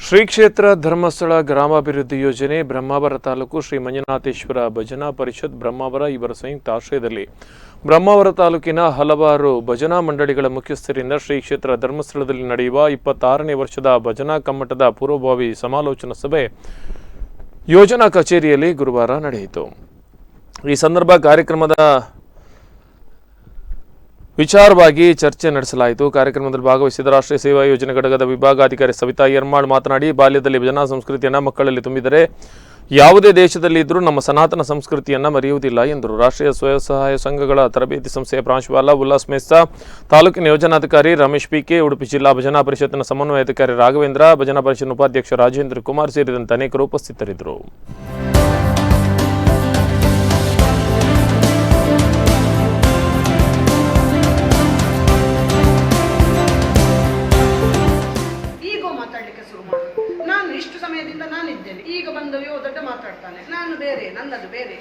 ಶ್ರೀ ಕ್ಷೇತ್ರ ಧರ್ಮಸ್ಥಳ ಗ್ರಾಮಾಭಿವೃದ್ಧಿ ಯೋಜನೆ ಬ್ರಹ್ಮಾವರ ತಾಲೂಕು ಶ್ರೀ ಮಂಜುನಾಥೇಶ್ವರ ಭಜನಾ ಪರಿಷತ್ ಬ್ರಹ್ಮಾವರ ಇವರ ಸಂಯುಕ್ತ ಆಶ್ರಯದಲ್ಲಿ ಬ್ರಹ್ಮಾವರ ತಾಲೂಕಿನ ಹಲವಾರು ಭಜನಾ ಮಂಡಳಿಗಳ ಮುಖ್ಯಸ್ಥರಿಂದ ಶ್ರೀ ಕ್ಷೇತ್ರ ಧರ್ಮಸ್ಥಳದಲ್ಲಿ ನಡೆಯುವ 26ನೇ ವರ್ಷದ ಭಜನಾ ಕಮ್ಮಟದ ಪೂರ್ವಭಾವಿ ಸಮಾಲೋಚನಾ ಸಭೆ ಯೋಜನಾ ಕಚೇರಿಯಲ್ಲಿ ಗುರುವಾರ ನಡೆಯಿತು. ಈ ಸಂದರ್ಭ ಕಾರ್ಯಕ್ರಮದ ವಿಚಾರವಾಗಿ ಚರ್ಚೆ ನಡೆಸಲಾಯಿತು. ಕಾರ್ಯಕ್ರಮದಲ್ಲಿ ಭಾಗವಹಿಸಿದ ರಾಷ್ಟ್ರೀಯ ಸೇವಾ ಯೋಜನೆ ಘಟಕದ ವಿಭಾಗಾಧಿಕಾರಿ ಸವಿತಾ ಯರ್ಮಾಳ್ ಮಾತನಾಡಿ, ಬಾಲ್ಯದಲ್ಲಿ ಭಜನಾ ಸಂಸ್ಕೃತಿಯನ್ನು ಮಕ್ಕಳಲ್ಲಿ ತುಂಬಿದರೆ ಯಾವುದೇ ದೇಶದಲ್ಲಿ ಇದ್ದರೂ ನಮ್ಮ ಸನಾತನ ಸಂಸ್ಕೃತಿಯನ್ನು ಮರೆಯುವುದಿಲ್ಲ ಎಂದರು. ರಾಷ್ಟ್ರೀಯ ಸ್ವಯಂ ಸಹಾಯ ಸಂಘಗಳ ತರಬೇತಿ ಸಂಸ್ಥೆಯ ಪ್ರಾಂಶುಪಾಲ ಉಲ್ಲಾಸ್ ಮೆಸ್ತಾ, ತಾಲೂಕಿನ ಯೋಜನಾಧಿಕಾರಿ ರಮೇಶ್ ಪಿಕೆ, ಉಡುಪಿ ಜಿಲ್ಲಾ ಭಜನಾ ಪರಿಷತ್ನ ಸಮನ್ವಯಾಧಿಕಾರಿ ರಾಘವೇಂದ್ರ, ಭಜನಾ ಪರಿಷತ್ ಉಪಾಧ್ಯಕ್ಷ ರಾಜೇಂದ್ರ ಕುಮಾರ್ ಸೇರಿದಂತೆ ಅನೇಕರು ಉಪಸ್ಥಿತರಿದ್ದರು. ಈಗ ಬಂದವೋ ದೊಡ್ಡ ಮಾತಾಡ್ತಾನೆ, ನಾನು ಬೇರೆ, ನನ್ನದು ಬೇರೆ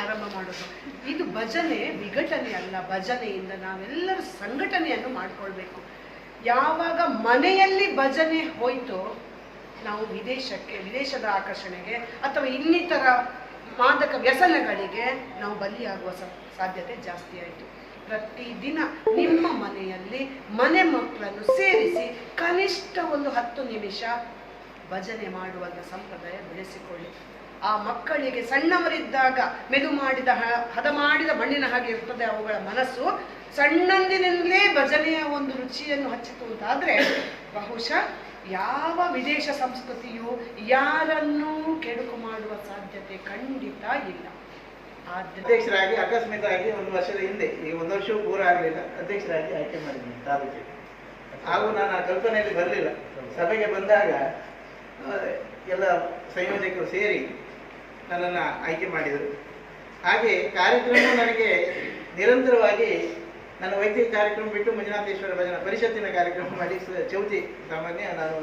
ಆರಂಭ ಮಾಡೋದು. ಇದು ಭಜನೆ ವಿಘಟನೆ ಅಲ್ಲ, ಭಜನೆಯಿಂದ ನಾವೆಲ್ಲರೂ ಸಂಘಟನೆಯನ್ನು ಮಾಡಿಕೊಳ್ಬೇಕು. ಯಾವಾಗ ಮನೆಯಲ್ಲಿ ಭಜನೆ ಹೋಯ್ತೋ ನಾವು ವಿದೇಶದ ಆಕರ್ಷಣೆಗೆ ಅಥವಾ ಇನ್ನಿತರ ಮಾದಕ ವ್ಯಸನಗಳಿಗೆ ನಾವು ಬಲಿಯಾಗುವ ಸಾಧ್ಯತೆ ಜಾಸ್ತಿ ಆಯಿತು. ಪ್ರತಿದಿನ ನಿಮ್ಮ ಮನೆಯಲ್ಲಿ ಮನೆ ಮಕ್ಕಳನ್ನು ಸೇರಿಸಿ ಕನಿಷ್ಠ ಒಂದು 10 ನಿಮಿಷ ಭಜನೆ ಮಾಡುವಂಥ ಸಂಪ್ರದಾಯ ಬೆಳೆಸಿಕೊಳ್ಳಿ. ಆ ಮಕ್ಕಳಿಗೆ ಸಣ್ಣವರಿದ್ದಾಗ ಮೆದು ಮಾಡಿದ ಹದ ಮಾಡಿದ ಮಣ್ಣಿನ ಹಾಗೆ ಇರ್ತದೆ ಅವುಗಳ ಮನಸ್ಸು. ಸಣ್ಣಂದಿನಿಂದಲೇ ಭಜನೆಯ ಒಂದು ರುಚಿಯನ್ನು ಹಚ್ಚಿತು ಅಂತಾದರೆ ಬಹುಶಃ ಯಾವ ವಿದೇಶ ಸಂಸ್ಕೃತಿಯು ಯಾರನ್ನೂ ಕೆಡುಕು ಮಾಡುವ ಸಾಧ್ಯತೆ ಖಂಡಿತ ಇಲ್ಲ. ಅಧ್ಯಕ್ಷರಾಗಿ ಅಕಸ್ಮಾತ್ತಾಗಿ ಒಂದು ವರ್ಷದ ಹಿಂದೆ, ಈ 1 ವರ್ಷವೂ ಪೂರ ಆಗಲಿಲ್ಲ, ಅಧ್ಯಕ್ಷರಾಗಿ ಆಯ್ಕೆ ಮಾಡಿದ್ದೀನಿ ತಾಲೂಕಿಗೆ. ಹಾಗೂ ನಾನು ಆ ಕಲ್ಪನೆಯಲ್ಲಿ ಬರಲಿಲ್ಲ. ಸಭೆಗೆ ಬಂದಾಗ ಎಲ್ಲ ಸಂಯೋಜಕರು ಸೇರಿ ನನ್ನನ್ನು ಆಯ್ಕೆ ಮಾಡಿದರು. ಹಾಗೆ ಕಾರ್ಯಕ್ರಮ ನನಗೆ ನಿರಂತರವಾಗಿ ನನ್ನ ವೈದ್ಯಕೀಯ ಕಾರ್ಯಕ್ರಮ ಬಿಟ್ಟು ಮಂಜುನಾಥೇಶ್ವರ ಭಜನಾ ಪರಿಷತ್ತಿನ ಕಾರ್ಯಕ್ರಮ ಮಾಡಿ ಚೌತಿ ಸಾಮಾನ್ಯ ನಾನು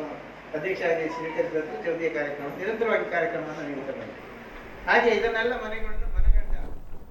ಅಧ್ಯಕ್ಷ ಆಗಿ ಸ್ವೀಕರಿಸಿದ್ದು ಚೌತಿಯ ಕಾರ್ಯಕ್ರಮ ನಿರಂತರವಾಗಿ ಕಾರ್ಯಕ್ರಮವನ್ನು ನೀಡುತ್ತಾ ಬಂದೆ. ಹಾಗೆ ಇದನ್ನೆಲ್ಲ ಮನೆಗಳನ್ನು